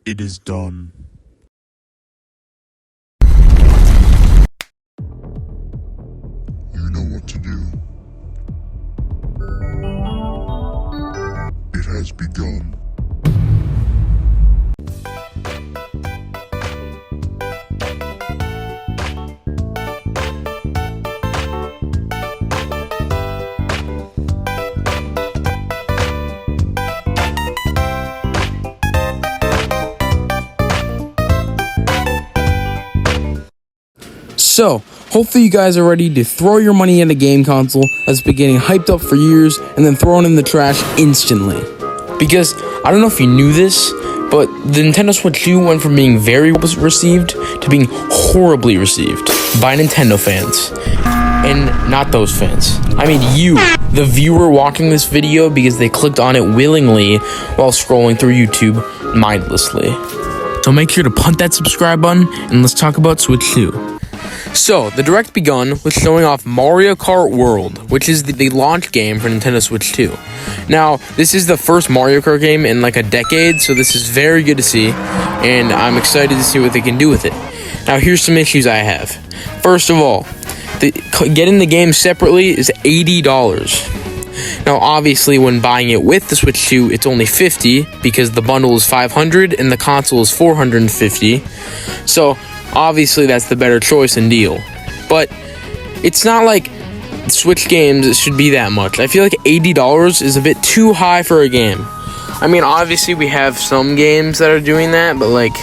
It is done. You know what to do. It has begun. So, hopefully you guys are ready to throw your money at a game console that's been getting hyped up for years and then thrown in the trash instantly. Because, I don't know if you knew this, but the Nintendo Switch 2 went from being very received to being horribly received by Nintendo fans. And not those fans. I mean you, the viewer watching this video because they clicked on it willingly while scrolling through YouTube mindlessly. So make sure to punt that subscribe button and let's talk about Switch 2. So, the Direct begun with showing off Mario Kart World, which is the launch game for Nintendo Switch 2. Now, this is the first Mario Kart game in like a decade, so this is very good to see, and I'm excited to see what they can do with it. Now, here's some issues I have. First of all, getting the game separately is $80. Now, obviously, when buying it with the Switch 2, it's only $50 because the bundle is $500 and the console is $450. So, obviously, that's the better choice and deal. But it's not like Switch games should be that much. I feel like $80 is a bit too high for a game. I mean, obviously, we have some games that are doing that, but like,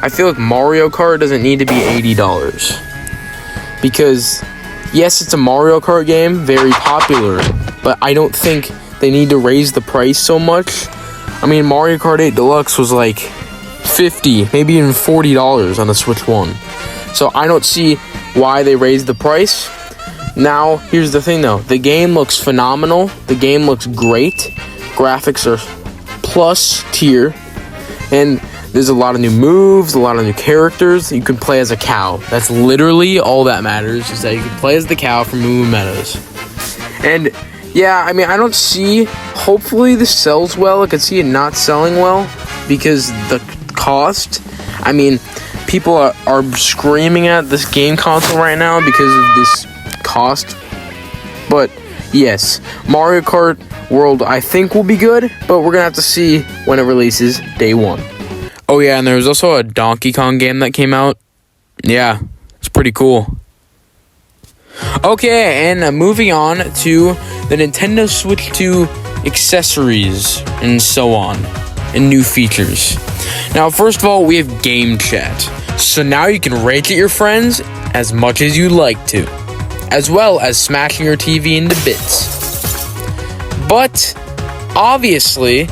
I feel like Mario Kart doesn't need to be $80. Because, yes, it's a Mario Kart game, very popular, but I don't think they need to raise the price so much. I mean, Mario Kart 8 Deluxe was like $50, maybe even $40 on the Switch 1. So I don't see why they raised the price. Now, here's the thing though. The game looks phenomenal. The game looks great. Graphics are plus tier. And there's a lot of new moves, a lot of new characters. You can play as a cow. That's literally all that matters, is that you can play as the cow from Moo Moo Meadows. And yeah, I mean, I don't see, hopefully this sells well. I could see it not selling well because the cost. I mean, people are screaming at this game console right now because of this cost. But yes, Mario Kart World I think will be good, but we're gonna have to see when it releases day one. Oh yeah, and there was also a Donkey Kong game that came out. Yeah, it's pretty cool. Okay, and moving on to the Nintendo Switch 2 accessories and so on, and new features. Now, first of all, we have game chat. So now you can rage at your friends as much as you like to, as well as smashing your TV into bits. But, obviously,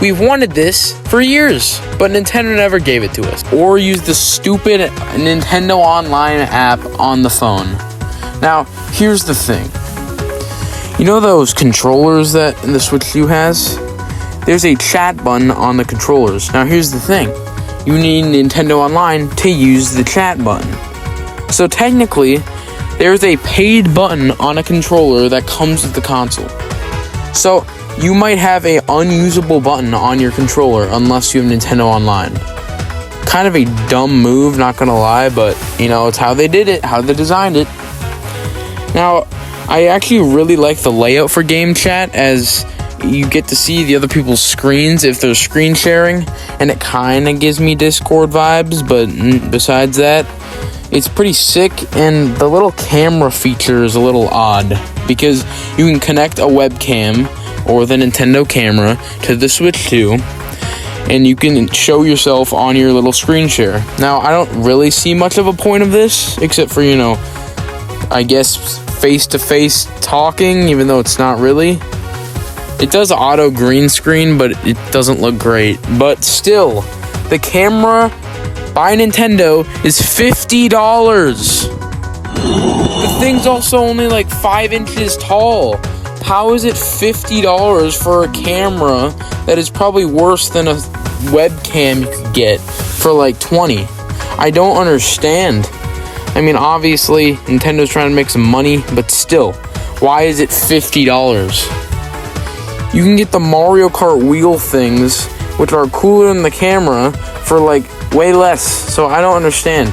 we've wanted this for years, but Nintendo never gave it to us, or used the stupid Nintendo Online app on the phone. Now, here's the thing. You know those controllers that the Switch 2 has? There's a chat button on the controllers. Now, here's the thing. You need Nintendo Online to use the chat button. So, technically, there's a paid button on a controller that comes with the console. So, you might have an unusable button on your controller unless you have Nintendo Online. Kind of a dumb move, not gonna lie, but, you know, it's how they did it, how they designed it. Now, I actually really like the layout for game chat, as you get to see the other people's screens if they're screen sharing, and it kind of gives me Discord vibes, but besides that, it's pretty sick. And the little camera feature is a little odd, because you can connect a webcam or the Nintendo camera to the Switch 2, and you can show yourself on your little screen share. Now, I don't really see much of a point of this, except for, you know, I guess face-to-face talking, even though it's not really. It does auto green screen, but it doesn't look great. But still, the camera by Nintendo is $50. The thing's also only like 5 inches tall. How is it $50 for a camera that is probably worse than a webcam you could get for like $20? I don't understand. I mean, obviously, Nintendo's trying to make some money, but still, why is it $50? You can get the Mario Kart wheel things which are cooler than the camera for like way less. So I don't understand.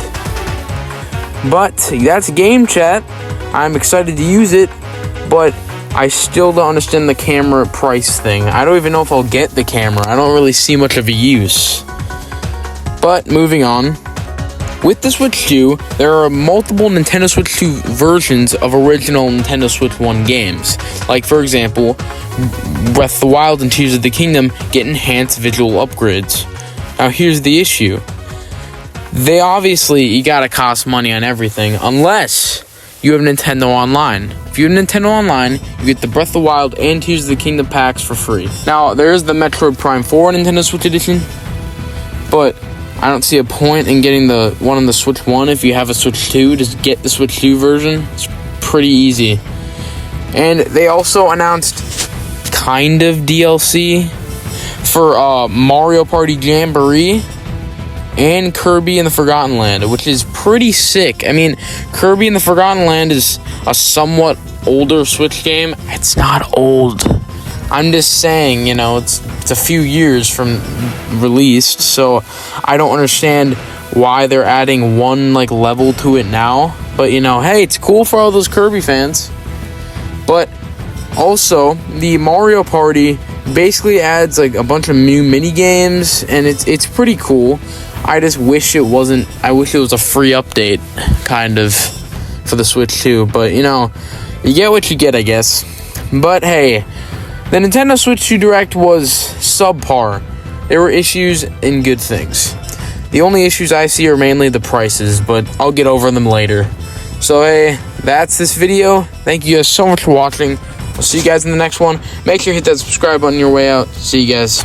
But that's Game Chat. I'm excited to use it, but I still don't understand the camera price thing. I don't even know if I'll get the camera. I don't really see much of a use. But moving on. With the Switch 2, there are multiple Nintendo Switch 2 versions of original Nintendo Switch 1 games. Like, for example, Breath of the Wild and Tears of the Kingdom get enhanced visual upgrades. Now, here's the issue. You gotta cost money on everything, unless you have Nintendo Online. If you have Nintendo Online, you get the Breath of the Wild and Tears of the Kingdom packs for free. Now, there is the Metroid Prime 4 Nintendo Switch Edition, but I don't see a point in getting the one on the Switch 1 if you have a Switch 2. Just get the Switch 2 version. It's pretty easy. And they also announced kind of DLC for Mario Party Jamboree and Kirby and the Forgotten Land, which is pretty sick. I mean, Kirby and the Forgotten Land is a somewhat older Switch game. It's not old. I'm just saying, it's a few years from released, so I don't understand why they're adding one level to it now. But hey, it's cool for all those Kirby fans. But also, the Mario Party basically adds a bunch of new mini games, and it's pretty cool. I just wish it wasn't. I wish it was a free update, kind of, for the Switch 2. But you get what you get, I guess. But hey, the Nintendo Switch 2 Direct was subpar. There were issues and good things. The only issues I see are mainly the prices, but I'll get over them later. So hey, that's this video. Thank you guys so much for watching. I'll see you guys in the next one. Make sure you hit that subscribe button on your way out. See you guys.